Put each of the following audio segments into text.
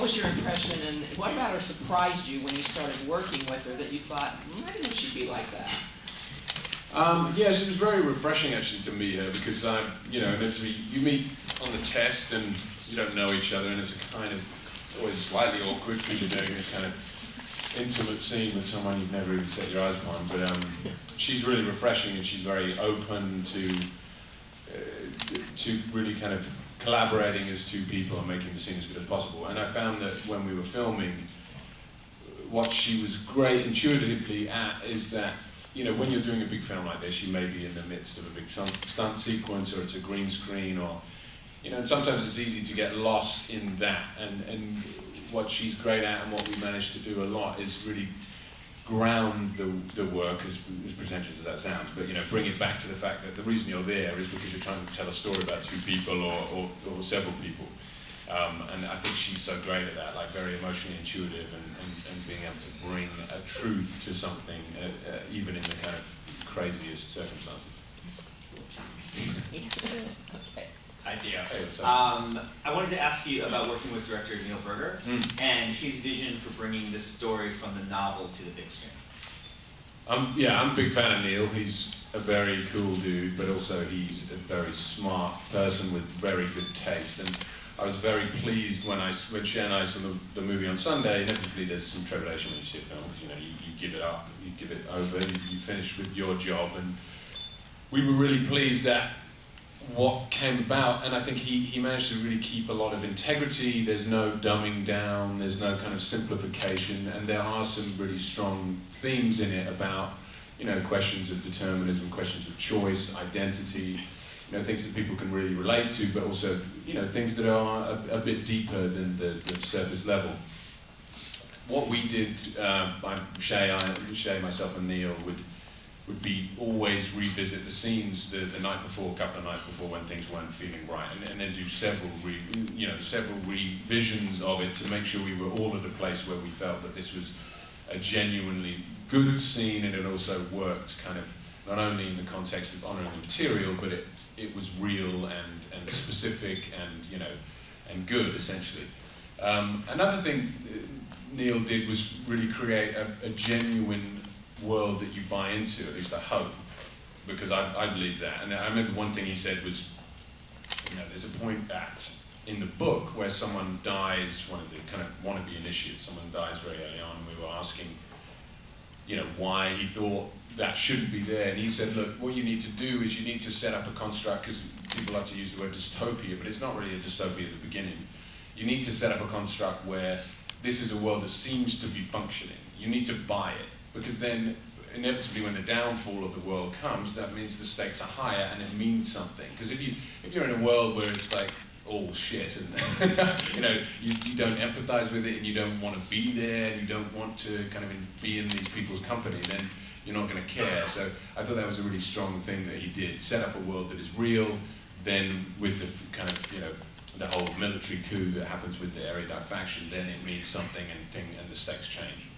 What was your impression, and what about her surprised you when you started working with her that you thought, I didn't know she'd be like that? Yes, it was very refreshing actually to meet her because, inevitably you meet on the test and you don't know each other, and it's always slightly awkward because you're doing this kind of intimate scene with someone you've never even set your eyes upon. But she's really refreshing, and she's very open to really kind of collaborating as two people and making the scene as good as possible. And I found that when we were filming, what she was great intuitively at is that, when you're doing a big film like this, you may be in the midst of a big stunt sequence, or it's a green screen, or, and sometimes it's easy to get lost in that. And what she's great at, and what we managed to do a lot, is really ground the work, as pretentious as that sounds, but bring it back to the fact that the reason you're there is because you're trying to tell a story about two people or several people. And I think she's so great at that, like very emotionally intuitive and being able to bring a truth to something, even in the kind of craziest circumstances. Okay. Hi, Theo. Hey, what's up? I wanted to ask you about working with director Neil Berger and his vision for bringing this story from the novel to the big screen. I'm a big fan of Neil. He's a very cool dude, but also he's a very smart person with very good taste. And I was very pleased when Shay and I saw the movie on Sunday. Inevitably, there's some trepidation when you see a film because you give it up, you give it over, you finish with your job, and we were really pleased at what came about, and I think he managed to really keep a lot of integrity. There's no dumbing down, there's no kind of simplification, and there are some really strong themes in it about, questions of determinism, questions of choice, identity, things that people can really relate to, but also, things that are a bit deeper than the surface level. What we did, Shay, myself, and Neil would be always revisit the scenes the night before, a couple of nights before, when things weren't feeling right, and then do several revisions of it to make sure we were all at a place where we felt that this was a genuinely good scene, and it also worked kind of not only in the context of honouring the material, but it was real and specific and good, essentially. Another thing Neil did was really create a genuine world that you buy into, at least I hope, because I believe that. And I remember one thing he said was, there's a point in the book where someone dies, one of the kind of wannabe initiates, someone dies very early on, and we were asking, why he thought that shouldn't be there. And he said, look, what you need to do is you need to set up a construct, because people like to use the word dystopia, but it's not really a dystopia at the beginning. You need to set up a construct where this is a world that seems to be functioning. You need to buy it. Because then, inevitably, when the downfall of the world comes, that means the stakes are higher and it means something. Because if you're in a world where it's like all shit, and you don't empathize with it, and you don't want to be there, and you don't want to kind of be in these people's company, then you're not going to care. So I thought that was a really strong thing that he did: set up a world that is real. Then, with the kind of the whole military coup that happens with the erudite faction, then it means something, and the stakes change.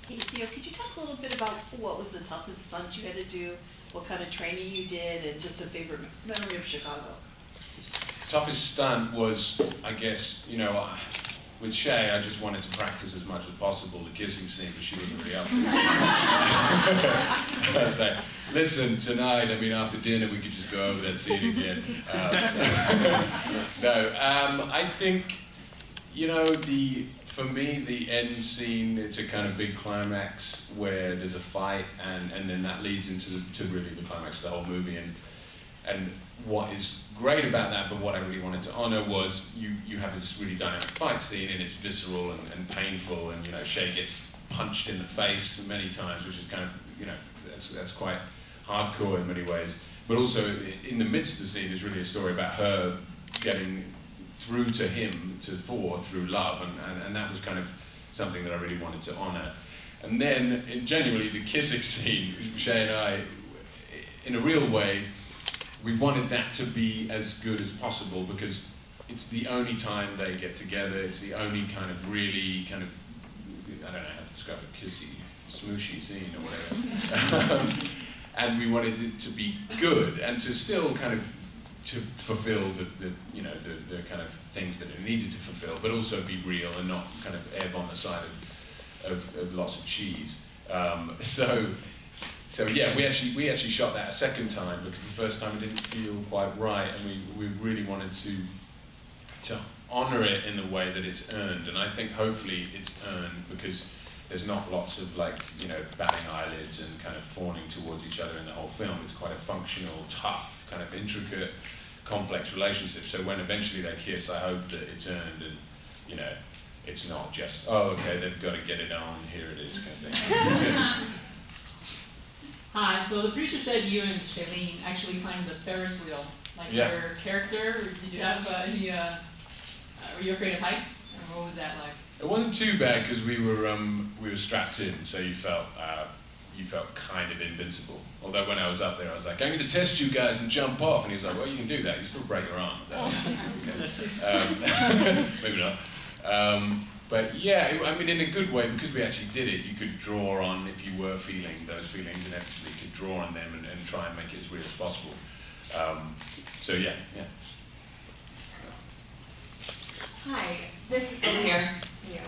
Hey Theo, could you talk a little bit about what was the toughest stunt you had to do, what kind of training you did, and just a favorite memory of Chicago? Toughest stunt was, I guess, with Shay, I just wanted to practice as much as possible the kissing scene, but she wasn't really up to it. I was like, listen, tonight, after dinner, we could just go over that scene again. I think, for me, the end scene, it's a kind of big climax where there's a fight, and then that leads into really the climax of the whole movie. And what is great about that, but what I really wanted to honour, was you have this really dynamic fight scene, and it's visceral and painful, and Shay gets punched in the face many times, which is kind of, that's quite hardcore in many ways. But also, in the midst of the scene is really a story about her getting through to him, to Thor, through love, and that was kind of something that I really wanted to honour. And then, genuinely, the kissing scene, Shay and I, in a real way, we wanted that to be as good as possible, because it's the only time they get together, it's the only kind of really kind of, I don't know how to describe a kissy, smooshy scene or whatever. And we wanted it to be good, and to still kind of to fulfill the kind of things that it needed to fulfill, but also be real and not kind of ebb on the side of lots of cheese. So yeah, we actually shot that a second time because the first time it didn't feel quite right, and we really wanted to honor it in the way that it's earned, and I think hopefully it's earned because there's not lots of batting eyelids and kind of fawning towards each other in the whole film. It's quite a functional, tough, kind of intricate, complex relationship. So when eventually they kiss, I hope that it's earned and it's not just, oh, okay, they've got to get it on, here it is, kind of thing. Hi, so the producer said you and Shailene actually climbed the Ferris wheel. Your character, did you have any, were you afraid of heights? Or what was that like? It wasn't too bad because we were strapped in, so you felt kind of invincible. Although when I was up there, I was like, I'm going to test you guys and jump off, and he was like, well, you can do that. You still break your arm. Maybe not. But yeah, I mean, in a good way, because we actually did it, you could draw on, if you were feeling those feelings, inevitably you could draw on them and try and make it as real as possible. So yeah. Hi, this is over here. Yeah.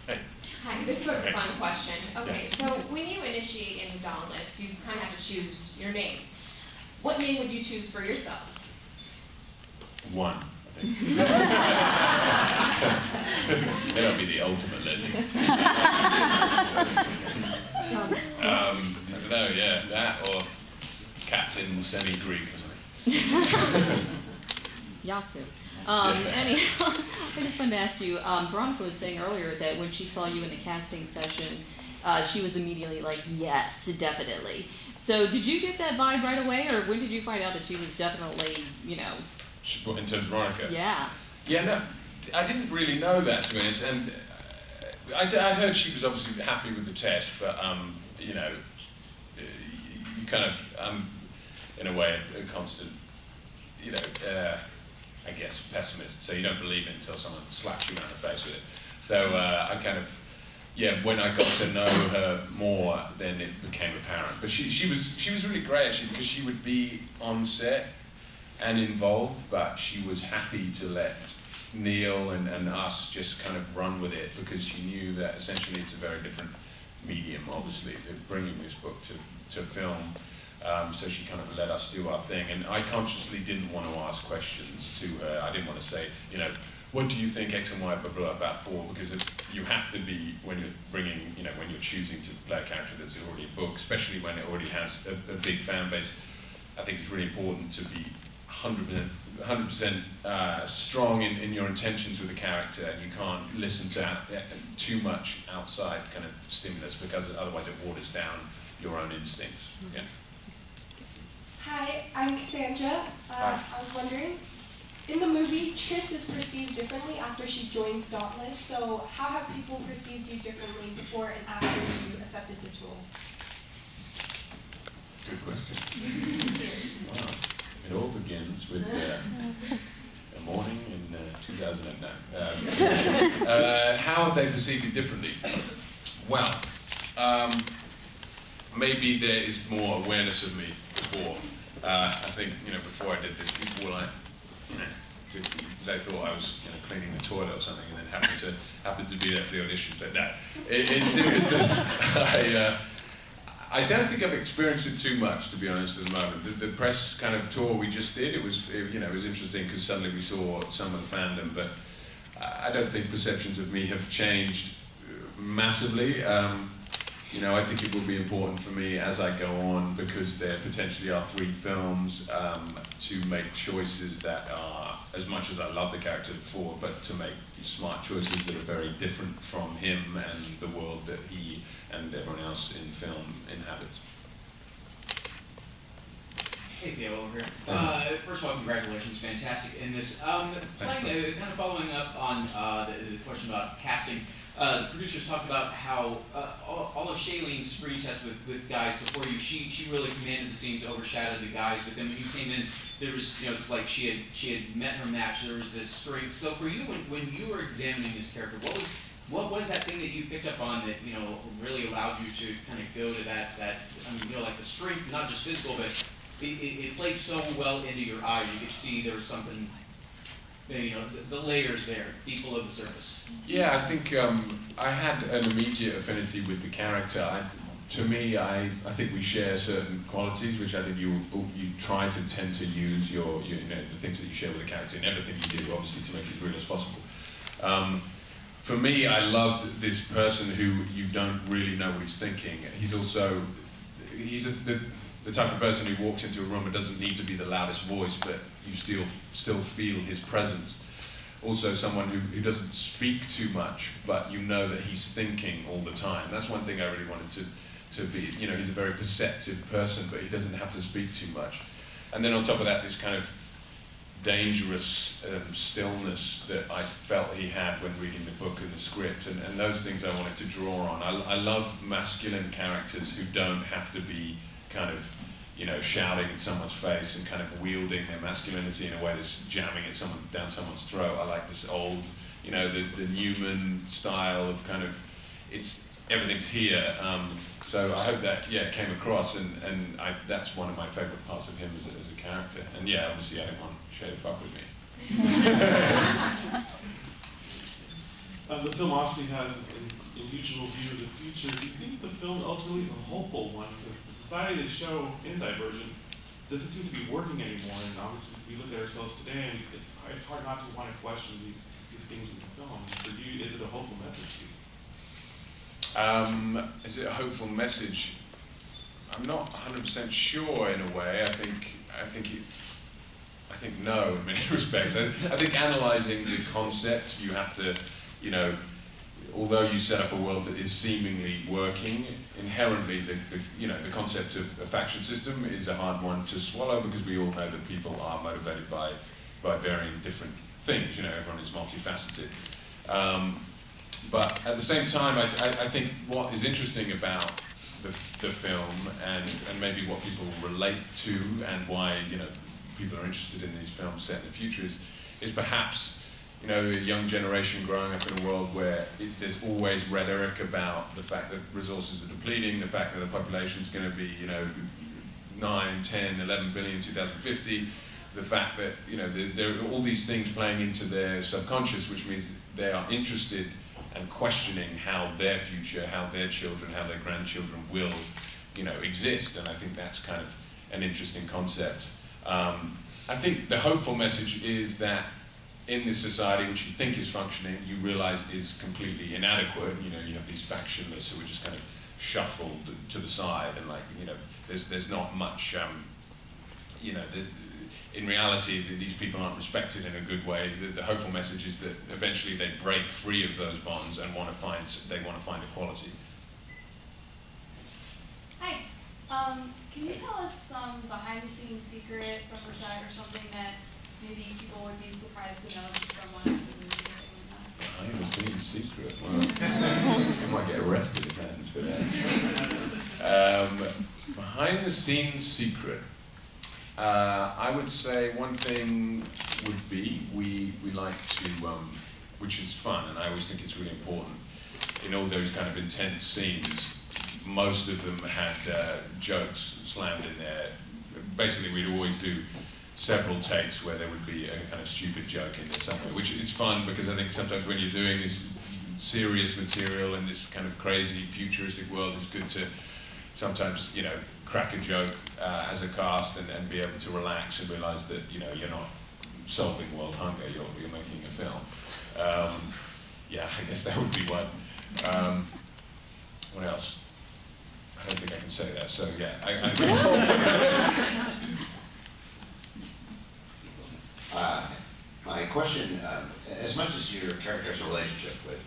Hey. Hi, this is sort of a fun question. Okay, so when you initiate into Dauntless, you kind of have to choose your name. What name would you choose for yourself? One, I think. That'll be the ultimate legend. I don't know, yeah, that or Captain Semi-Greek or something. Yasu. Anyhow, I just wanted to ask you, Veronica was saying earlier that when she saw you in the casting session, she was immediately like, yes, definitely. So did you get that vibe right away, or when did you find out that she was definitely, In terms of Veronica? Yeah. Yeah, no, I didn't really know that, to be honest, and I heard she was obviously happy with the test, but, you kind of, in a way, a constant, I guess, pessimist, so you don't believe it until someone slaps you around the face with it. So I kind of, when I got to know her more, then it became apparent. But she was really great, actually, because she would be on set and involved, but she was happy to let Neil and us just kind of run with it, because she knew that essentially it's a very different medium, obviously, bringing this book to film. So she kind of let us do our thing, and I consciously didn't want to ask questions to her. I didn't want to say, what do you think X and Y, blah, blah, about for? Because you have to be, when you're bringing, when you're choosing to play a character that's already a book, especially when it already has a big fan base, I think it's really important to be 100% strong in your intentions with the character, and you can't listen to too much outside kind of stimulus, because otherwise it waters down your own instincts. Yeah. Hi, I'm Cassandra. I was wondering, in the movie, Triss is perceived differently after she joins Dauntless, so how have people perceived you differently before and after you accepted this role? Good question. Wow. It all begins with a morning in 2009. How have they perceived it differently? Well, maybe there is more awareness of me before. I think, before I did this, people were like, they thought I was cleaning the toilet or something, and then happened to be there for the audition. But no, in seriousness, I don't think I've experienced it too much, to be honest, at the moment. The press kind of tour we just did, it was interesting because suddenly we saw some of the fandom, but I don't think perceptions of me have changed massively. I think it will be important for me as I go on, because there potentially are 3 films, to make choices that are, as much as I love the character before, but to make smart choices that are very different from him and the world that he and everyone else in film inhabits. Hey, Theo, over here. First of all, congratulations, fantastic in this. Kind of following up on the question about casting, the producers talked about how all of Shailene's screen tests with guys before you, she really commanded the scenes, overshadowed the guys. But then when you came in, there was, it's like she had met her match. There was this strength. So for you, when you were examining this character, what was that thing that you picked up on that really allowed you to kind of go to that like the strength, not just physical, but it played so well into your eyes. You could see there was something, the layers there, deep below the surface. Yeah, I think I had an immediate affinity with the character. I think we share certain qualities, which I think you try to tend to use the things that you share with the character in everything you do, obviously, to make it as real as possible. For me, I love this person who you don't really know what he's thinking. He's the type of person who walks into a room and doesn't need to be the loudest voice, but you still feel his presence. Also someone who doesn't speak too much, but you know that he's thinking all the time. That's one thing I really wanted to be. He's a very perceptive person, but he doesn't have to speak too much. And then on top of that, this kind of dangerous stillness that I felt he had when reading the book and the script, and those things I wanted to draw on. I love masculine characters who don't have to be kind of, shouting in someone's face and kind of wielding their masculinity in a way that's jamming it down someone's throat. I like this old, the Newman style of kind of, everything's here. So I hope that, came across, and that's one of my favorite parts of him as a character. And obviously I didn't want Shay to fuck with me. The film obviously has this unusual view of the future. Do you think the film ultimately is a hopeful one? Because the society they show in Divergent doesn't seem to be working anymore. And obviously we look at ourselves today, and it's hard not to want to question these things in the film. For you, is it a hopeful message to you? Is it a hopeful message? I'm not 100% sure in a way. I think no in many respects. I think analysing the concept, you have to, although you set up a world that is seemingly working, inherently the concept of a faction system is a hard one to swallow, because we all know that people are motivated by varying different things. Everyone is multifaceted. But at the same time, I think what is interesting about the film, and maybe what people relate to, and why people are interested in these films set in the future, is perhaps a young generation growing up in a world where there's always rhetoric about the fact that resources are depleting, the fact that the population is going to be 9, 10, 11 billion in 2050, the fact that there are all these things playing into their subconscious, which means they are interested and questioning how their future, how their children, how their grandchildren will, exist. And I think that's kind of an interesting concept. I think the hopeful message is that in this society, which you think is functioning, you realize is completely inadequate. You have these factionalists who are just kind of shuffled to the side, and there's not much, in reality, these people aren't respected in a good way. The hopeful message is that eventually they break free of those bonds and want to find equality. Hi. Can you tell us some behind-the-scenes secret from the set, or something that maybe people would be surprised to know just from watching the movie or something like that? Behind-the-scenes secret? Well, I might get arrested if that happens. But behind-the-scenes secret. I would say one thing would be we like to, which is fun, and I always think it's really important, in all those kind of intense scenes, most of them had jokes slammed in there. Basically, we'd always do several takes where there would be a kind of stupid joke in there somewhere, which is fun, because I think sometimes when you're doing this serious material in this kind of crazy futuristic world, it's good to sometimes, crack a joke as a cast and be able to relax and realize that, you're not solving world hunger, you're making a film. I guess that would be one. What else? I don't think I can say that, so my question, as much as your character has a relationship with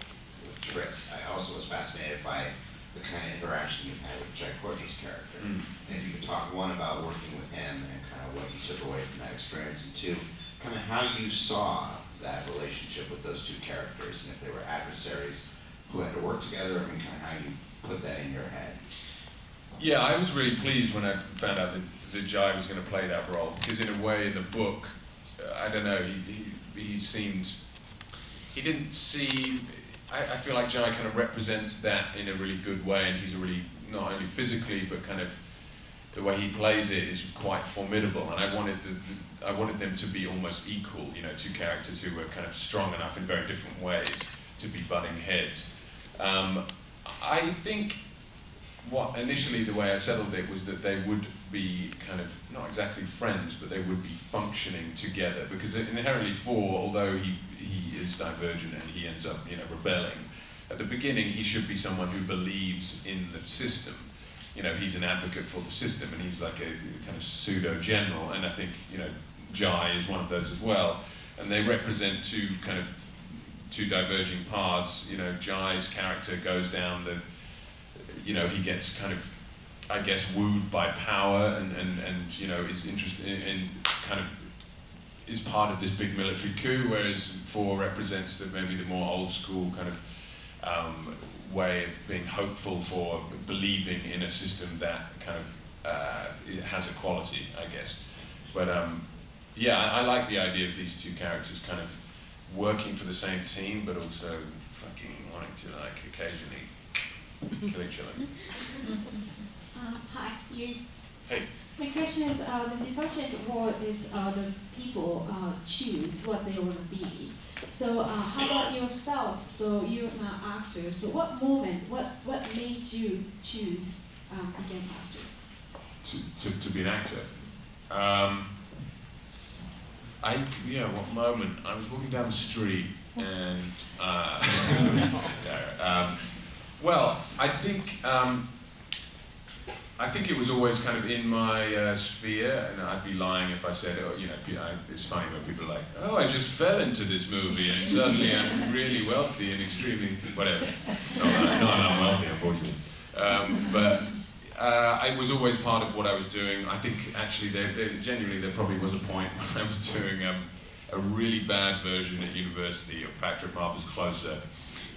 Tris, I also was fascinated by the kind of interaction you had with Jack Courtney's character. And if you could talk, one, about working with him and kind of what you took away from that experience, and two, kind of how you saw that relationship with those two characters, and if they were adversaries who had to work together, kind of how you put that in your head. Yeah, I was really pleased when I found out that Jai was going to play that role, because in a way in the book, I don't know, he seemed, he didn't see, I feel like Jai kind of represents that in a really good way, and he's a really, not only physically, but kind of the way he plays it is quite formidable, and I wanted them to be almost equal, you know, two characters who were kind of strong enough in very different ways to be butting heads. I think initially the way I settled it was that they would be kind of, not exactly friends, but they would be functioning together, because inherently Four, although he is divergent and he ends up, you know, rebelling, at the beginning he should be someone who believes in the system. You know, he's an advocate for the system, and he's like a kind of pseudo-general, and I think, you know, Jai is one of those as well, and they represent two diverging paths. You know, Jai's character goes down the, you know, he gets kind of, I guess, wooed by power, and you know, is interested in kind of, is part of this big military coup, whereas Four represents maybe the more old school kind of way of being hopeful for believing in a system that kind of it has equality, I guess. But yeah, I like the idea of these two characters kind of working for the same team, but also fucking wanting to, like, occasionally kill each other. Hi, you. Hey. My question is, the Divergent world is the people choose what they want to be. So how about yourself? So you're an actor. So what moment, what made you choose become an actor? To be an actor? What moment? I was walking down the street and well, I think it was always kind of in my sphere, and I'd be lying if I said, oh, you know, it's funny when people are like, oh, I just fell into this movie and suddenly I'm really wealthy and extremely, whatever. Not I'm wealthy, unfortunately. But it was always part of what I was doing. I think actually, genuinely, there probably was a point when I was doing a really bad version at university of Patrick Marper's Closer,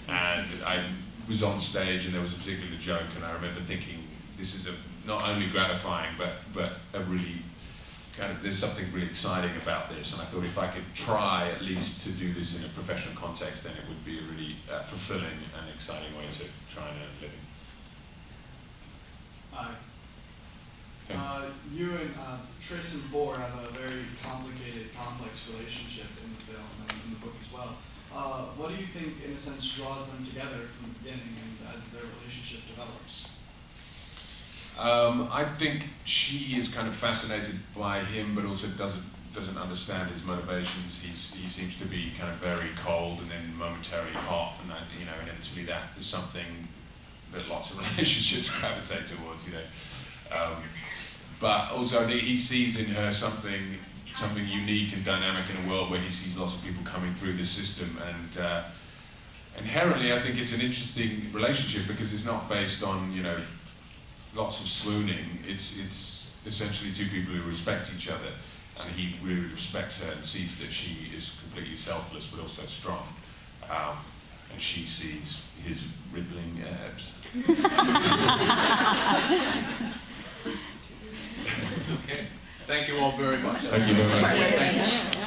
and I was on stage and there was a particular joke, and I remember thinking, this is not only gratifying, but a really kind of, there's something really exciting about this, and I thought if I could try at least to do this in a professional context, then it would be a really fulfilling and exciting way to try and earn a living. You and Tris and Four have a very complicated, complex relationship in the film and in the book as well. What do you think, in a sense, draws them together from the beginning and as their relationship develops? I think she is kind of fascinated by him, but also doesn't understand his motivations. He seems to be kind of very cold and then momentarily hot, and you know, inevitably that is something that lots of relationships gravitate towards, you know. But also he sees in her something unique and dynamic in a world where he sees lots of people coming through the system, and inherently I think it's an interesting relationship because it's not based on, you know, lots of swooning. It's essentially two people who respect each other, and he really respects her and sees that she is completely selfless but also strong, and she sees his rippling abs. Okay, thank you all very much. Thank you very much. Thank you.